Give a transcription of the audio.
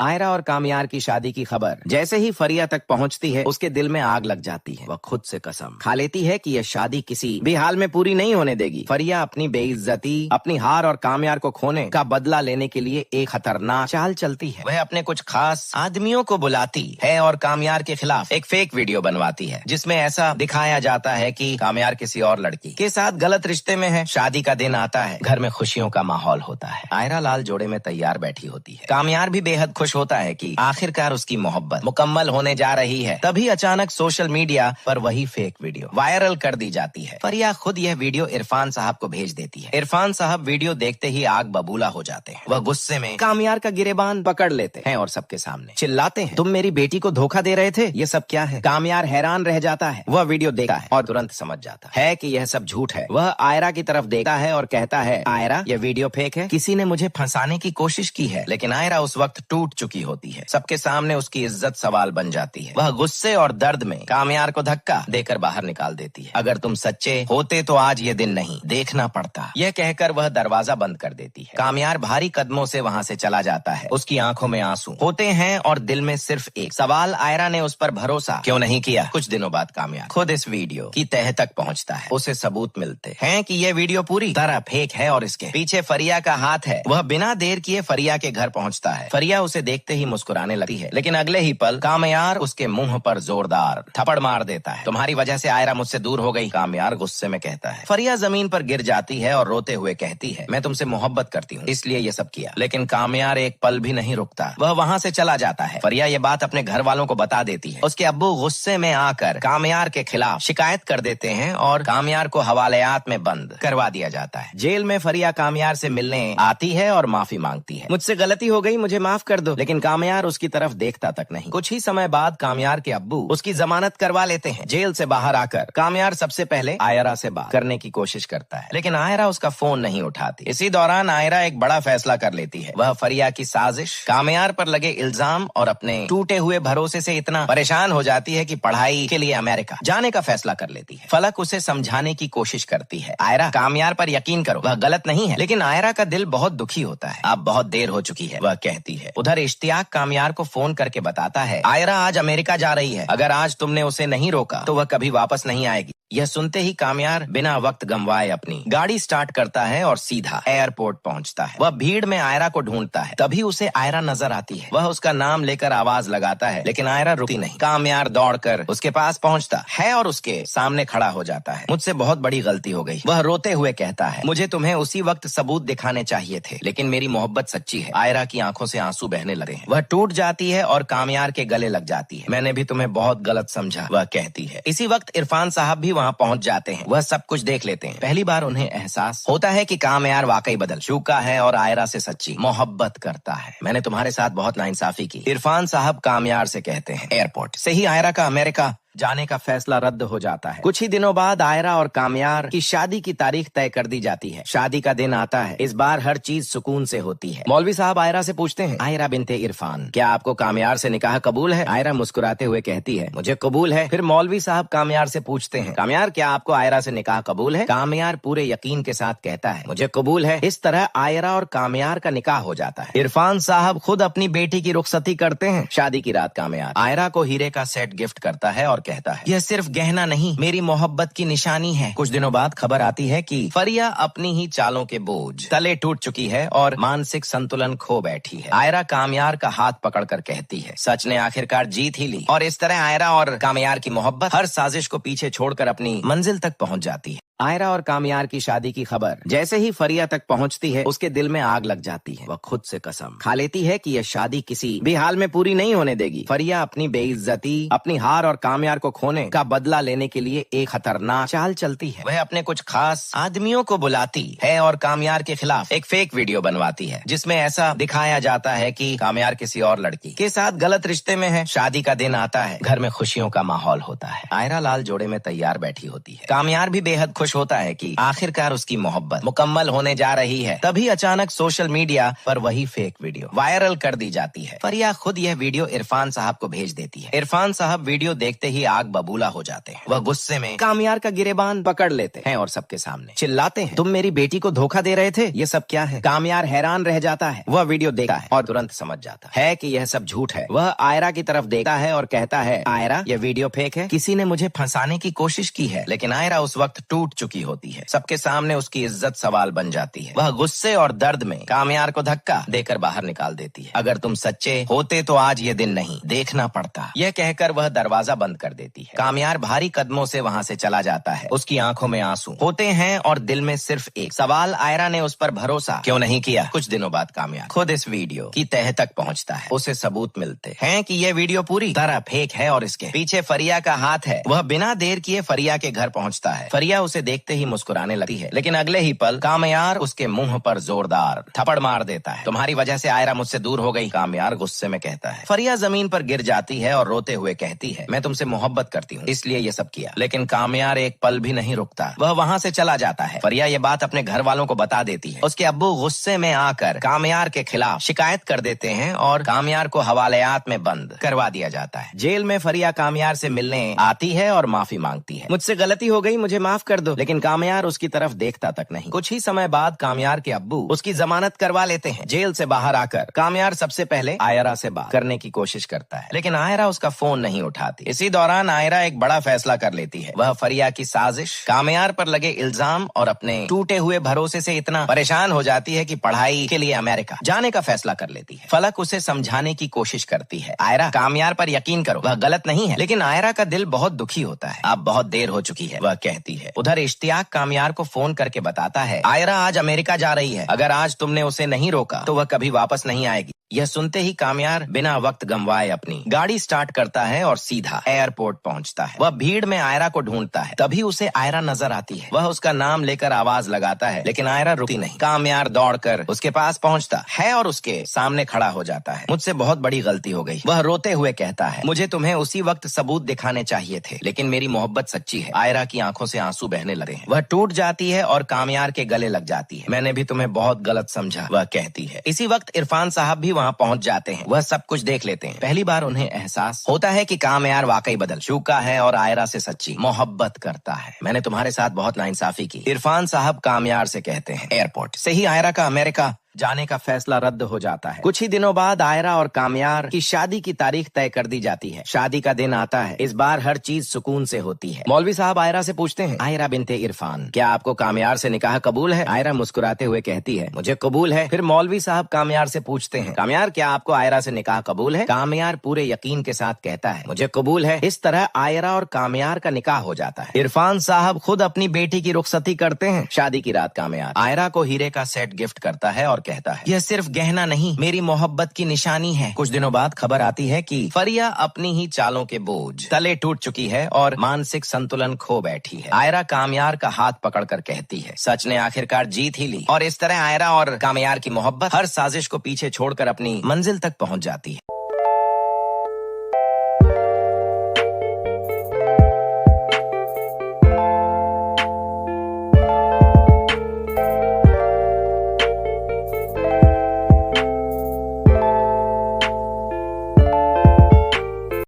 आयरा और कामयार की शादी की खबर जैसे ही फरिया तक पहुंचती है, उसके दिल में आग लग जाती है। वह खुद से कसम खा लेती है कि यह शादी किसी भी हाल में पूरी नहीं होने देगी। फरिया अपनी बेइज्जती, अपनी हार और कामयार को खोने का बदला लेने के लिए एक खतरनाक चाल चलती है। वह अपने कुछ खास आदमियों को बुलाती है और कामयार के खिलाफ एक फेक वीडियो बनवाती है, जिसमें ऐसा दिखाया जाता है कि कामयार किसी और लड़की के साथ गलत रिश्ते में है। शादी का दिन आता है, घर में खुशियों का माहौल होता है। आयरा लाल जोड़े में तैयार बैठी होती है। कामयार भी बेहद खुश होता है कि आखिरकार उसकी मोहब्बत मुकम्मल होने जा रही है। तभी अचानक सोशल मीडिया पर वही फेक वीडियो वायरल कर दी जाती है। फरिया खुद यह वीडियो इरफान साहब को भेज देती है। इरफान साहब वीडियो देखते ही आग बबूला हो जाते हैं। वह गुस्से में कामयार का गिरेबान पकड़ लेते हैं और सबके सामने चिल्लाते हैं, तुम मेरी बेटी को धोखा दे रहे थे, ये सब क्या है? कामयार हैरान रह जाता है। वह वीडियो देखता है और तुरंत समझ जाता है कि यह सब झूठ है। वह आयरा की तरफ देखता है और कहता है, आयरा, यह वीडियो फेक है, किसी ने मुझे फंसाने की कोशिश की है। लेकिन आयरा उस वक्त टूट चुकी होती है। सबके सामने उसकी इज्जत सवाल बन जाती है। वह गुस्से और दर्द में कामयार को धक्का देकर बाहर निकाल देती है। अगर तुम सच्चे होते तो आज ये दिन नहीं देखना पड़ता, यह कहकर वह दरवाजा बंद कर देती है। कामयार भारी कदमों से वहाँ से चला जाता है। उसकी आंखों में आंसू होते हैं और दिल में सिर्फ एक सवाल, आयरा ने उस पर भरोसा क्यों नहीं किया? कुछ दिनों बाद कामयार खुद इस वीडियो की तह तक पहुँचता है। उसे सबूत मिलते हैं कि यह वीडियो पूरी तरह फेक है और इसके पीछे फरिया का हाथ है। वह बिना देर किए फरिया के घर पहुँचता है। फरिया उसे देखते ही मुस्कुराने लगती है, लेकिन अगले ही पल कामयार उसके मुंह पर जोरदार थप्पड़ मार देता है। तुम्हारी वजह से आयरा मुझसे दूर हो गई, कामयार गुस्से में कहता है। फरिया जमीन पर गिर जाती है और रोते हुए कहती है, मैं तुमसे मोहब्बत करती हूँ, इसलिए ये सब किया। लेकिन कामयार एक पल भी नहीं रुकता, वह वहाँ से चला जाता है। फरिया ये बात अपने घर वालों को बता देती है। उसके अब्बू गुस्से में आकर कामयार के खिलाफ शिकायत कर देते हैं और कामयार को हवालात में बंद करवा दिया जाता है। जेल में फरिया कामयार से मिलने आती है और माफी मांगती है, मुझसे गलती हो गई, मुझे माफ कर दो। लेकिन कामयार उसकी तरफ देखता तक नहीं। कुछ ही समय बाद कामयार के अब्बू उसकी जमानत करवा लेते हैं। जेल से बाहर आकर कामयार सबसे पहले आयरा से बात करने की कोशिश करता है, लेकिन आयरा उसका फोन नहीं उठाती। इसी दौरान आयरा एक बड़ा फैसला कर लेती है। वह फरिया की साजिश, कामयार पर लगे इल्जाम और अपने टूटे हुए भरोसे से इतना परेशान हो जाती है कि पढ़ाई के लिए अमेरिका जाने का फैसला कर लेती है। फलक उसे समझाने की कोशिश करती है, आयरा, कामयार पर यकीन करो, वह गलत नहीं है। लेकिन आयरा का दिल बहुत दुखी होता है। अब बहुत देर हो चुकी है, वह कहती है। उधर इश्तियाक कामयार को फोन करके बताता है, आयरा आज अमेरिका जा रही है, अगर आज तुमने उसे नहीं रोका तो वह कभी वापस नहीं आएगी। यह सुनते ही कामयार बिना वक्त गंवाए अपनी गाड़ी स्टार्ट करता है और सीधा एयरपोर्ट पहुंचता है। वह भीड़ में आयरा को ढूंढता है, तभी उसे आयरा नजर आती है। वह उसका नाम लेकर आवाज लगाता है, लेकिन आयरा रुकती नहीं। कामयार दौड़कर उसके पास पहुंचता है और उसके सामने खड़ा हो जाता है। मुझसे बहुत बड़ी गलती हो गई, वह रोते हुए कहता है। मुझे तुम्हें उसी वक्त सबूत दिखाने चाहिए थे, लेकिन मेरी मोहब्बत सच्ची है। आयरा की आंखों से आंसू बहने लगे हैं। वह टूट जाती है और कामयार के गले लग जाती है। मैंने भी तुम्हें बहुत गलत समझा, वह कहती है। इसी वक्त इरफान साहब भी वहाँ पहुँच जाते हैं। वह सब कुछ देख लेते हैं। पहली बार उन्हें एहसास होता है कि कामयार वाकई बदल चुका है और आयरा से सच्ची मोहब्बत करता है। मैंने तुम्हारे साथ बहुत नाइंसाफी की, इरफान साहब कामयार से कहते हैं। एयरपोर्ट से ही आयरा का अमेरिका जाने का फैसला रद्द हो जाता है। कुछ ही दिनों बाद आयरा और कामयार की शादी की तारीख तय कर दी जाती है। शादी का दिन आता है। इस बार हर चीज सुकून से होती है। मौलवी साहब आयरा से पूछते हैं, आयरा बिनते इरफान, क्या आपको कामयार से निकाह कबूल है? आयरा मुस्कुराते हुए कहती है, मुझे कबूल है। फिर मौलवी साहब कामयार से पूछते हैं, कामयार, क्या आपको आयरा से निकाह कबूल है? कामयार पूरे यकीन के साथ कहता है, मुझे कबूल है। इस तरह आयरा और कामयार का निकाह हो जाता है। इरफान साहब खुद अपनी बेटी की रुखसती करते हैं। शादी की रात कामयार आयरा को हीरे का सेट गिफ्ट करता है और कहता है, यह सिर्फ गहना नहीं, मेरी मोहब्बत की निशानी है। कुछ दिनों बाद खबर आती है कि फरिया अपनी ही चालों के बोझ तले टूट चुकी है और मानसिक संतुलन खो बैठी है। आयरा कामयार का हाथ पकड़कर कहती है, सच ने आखिरकार जीत ही ली। और इस तरह आयरा और कामयार की मोहब्बत हर साजिश को पीछे छोड़कर अपनी मंजिल तक पहुंच जाती है। आयरा और कामयार की शादी की खबर जैसे ही फरिया तक पहुंचती है, उसके दिल में आग लग जाती है। वह खुद से कसम खा लेती है कि यह शादी किसी भी हाल में पूरी नहीं होने देगी। फरिया अपनी बेइज्जती, अपनी हार और कामयार को खोने का बदला लेने के लिए एक खतरनाक चाल चलती है। वह अपने कुछ खास आदमियों को बुलाती है और कामयार के खिलाफ एक फेक वीडियो बनवाती है, जिसमें ऐसा दिखाया जाता है कि कामयार किसी और लड़की के साथ गलत रिश्ते में है। शादी का दिन आता है, घर में खुशियों का माहौल होता है। आयरा लाल जोड़े में तैयार बैठी होती है। कामयार भी बेहद खुश खुश होता है कि आखिरकार उसकी मोहब्बत मुकम्मल होने जा रही है, तभी अचानक सोशल मीडिया पर वही फेक वीडियो वायरल कर दी जाती है। फरिया खुद यह वीडियो इरफान साहब को भेज देती है। इरफान साहब वीडियो देखते ही आग बबूला हो जाते हैं। वह गुस्से में कामयार का गिरेबान पकड़ लेते हैं और सबके सामने चिल्लाते हैं, तुम मेरी बेटी को धोखा दे रहे थे, ये सब क्या है? कामयार हैरान रह जाता है। वह वीडियो देखता है और तुरंत समझ जाता है कि यह सब झूठ है। वह आयरा की तरफ देखता है और कहता है, आयरा यह वीडियो फेक है, किसी ने मुझे फंसाने की कोशिश की है। लेकिन आयरा उस वक्त टूट चुकी होती है। सबके सामने उसकी इज्जत सवाल बन जाती है। वह गुस्से और दर्द में कामयार को धक्का देकर बाहर निकाल देती है। अगर तुम सच्चे होते तो आज ये दिन नहीं देखना पड़ता, यह कहकर वह दरवाजा बंद कर देती है। कामयार भारी कदमों से वहाँ से चला जाता है। उसकी आंखों में आंसू होते हैं और दिल में सिर्फ एक सवाल, आयरा ने उस पर भरोसा क्यों नहीं किया? कुछ दिनों बाद कामयार खुद इस वीडियो की तह तक पहुँचता है। उसे सबूत मिलते हैं कि यह वीडियो पूरी तरह फेक है और इसके पीछे फरिया का हाथ है। वह बिना देर किए फरिया के घर पहुँचता है। फरिया उसे देखते ही मुस्कुराने लगती है, लेकिन अगले ही पल कामयार उसके मुंह पर जोरदार थप्पड़ मार देता है। तुम्हारी वजह से आयरा मुझसे दूर हो गई, कामयार गुस्से में कहता है। फरिया जमीन पर गिर जाती है और रोते हुए कहती है, मैं तुमसे मोहब्बत करती हूँ, इसलिए ये सब किया। लेकिन कामयार एक पल भी नहीं रुकता, वह वहाँ से चला जाता है। फरिया ये बात अपने घर वालों को बता देती है। उसके अब्बू गुस्से में आकर कामयार के खिलाफ शिकायत कर देते हैं और कामयार को हवालात में बंद करवा दिया जाता है। जेल में फरिया कामयार से मिलने आती है और माफी मांगती है, मुझसे गलती हो गई, मुझे माफ कर दो। लेकिन कामयार उसकी तरफ देखता तक नहीं। कुछ ही समय बाद कामयार के अब्बू उसकी जमानत करवा लेते हैं। जेल से बाहर आकर कामयार सबसे पहले आयरा से बात करने की कोशिश करता है, लेकिन आयरा उसका फोन नहीं उठाती। इसी दौरान आयरा एक बड़ा फैसला कर लेती है। वह फरिया की साजिश, कामयार पर लगे इल्जाम और अपने टूटे हुए भरोसे से इतना परेशान हो जाती है कि पढ़ाई के लिए अमेरिका जाने का फैसला कर लेती है। फलक उसे समझाने की कोशिश करती है, आयरा कामयार पर यकीन करो, वह गलत नहीं है। लेकिन आयरा का दिल बहुत दुखी होता है। अब बहुत देर हो चुकी है, वह कहती है। उधर इश्तियाक कामयार को फोन करके बताता है, आयरा आज अमेरिका जा रही है, अगर आज तुमने उसे नहीं रोका तो वह कभी वापस नहीं आएगी। यह सुनते ही कामयार बिना वक्त गंवाए अपनी गाड़ी स्टार्ट करता है और सीधा एयरपोर्ट पहुंचता है। वह भीड़ में आयरा को ढूंढता है, तभी उसे आयरा नजर आती है। वह उसका नाम लेकर आवाज लगाता है, लेकिन आयरा रुकती नहीं। कामयार दौड़कर उसके पास पहुंचता है और उसके सामने खड़ा हो जाता है। मुझसे बहुत बड़ी गलती हो गई, वह रोते हुए कहता है। मुझे तुम्हें उसी वक्त सबूत दिखाने चाहिए थे, लेकिन मेरी मोहब्बत सच्ची है। आयरा की आंखों से आंसू बहने लगे हैं। वह टूट जाती है और कामयार के गले लग जाती है। मैंने भी तुम्हें बहुत गलत समझा, वह कहती है। इसी वक्त इरफान साहब भी वहाँ पहुँच जाते हैं। वह सब कुछ देख लेते हैं। पहली बार उन्हें एहसास होता है कि कामयार वाकई बदल चुका है और आयरा से सच्ची मोहब्बत करता है। मैंने तुम्हारे साथ बहुत नाइंसाफी की, इरफान साहब कामयार से कहते हैं। एयरपोर्ट से ही आयरा का अमेरिका जाने का फैसला रद्द हो जाता है। कुछ ही दिनों बाद आयरा और कामयार की शादी की तारीख तय कर दी जाती है। शादी का दिन आता है। इस बार हर चीज सुकून से होती है। मौलवी साहब आयरा से पूछते हैं, आयरा बिनते इरफान, क्या आपको कामयार से निकाह कबूल है? आयरा मुस्कुराते हुए कहती है, मुझे कबूल है। फिर मौलवी साहब कामयार से पूछते हैं, कामयार क्या आपको आयरा से निकाह कबूल है? कामयार पूरे यकीन के साथ कहता है, मुझे कबूल है। इस तरह आयरा और कामयार का निकाह हो जाता है। इरफान साहब खुद अपनी बेटी की रुखसती करते हैं। शादी की रात कामयार आयरा को हीरे का सेट गिफ्ट करता है और कहता है, यह सिर्फ गहना नहीं, मेरी मोहब्बत की निशानी है। कुछ दिनों बाद खबर आती है कि फरिया अपनी ही चालों के बोझ तले टूट चुकी है और मानसिक संतुलन खो बैठी है। आयरा कामयार का हाथ पकड़कर कहती है, सच ने आखिरकार जीत ही ली। और इस तरह आयरा और कामयार की मोहब्बत हर साजिश को पीछे छोड़कर अपनी मंजिल तक पहुंच जाती है।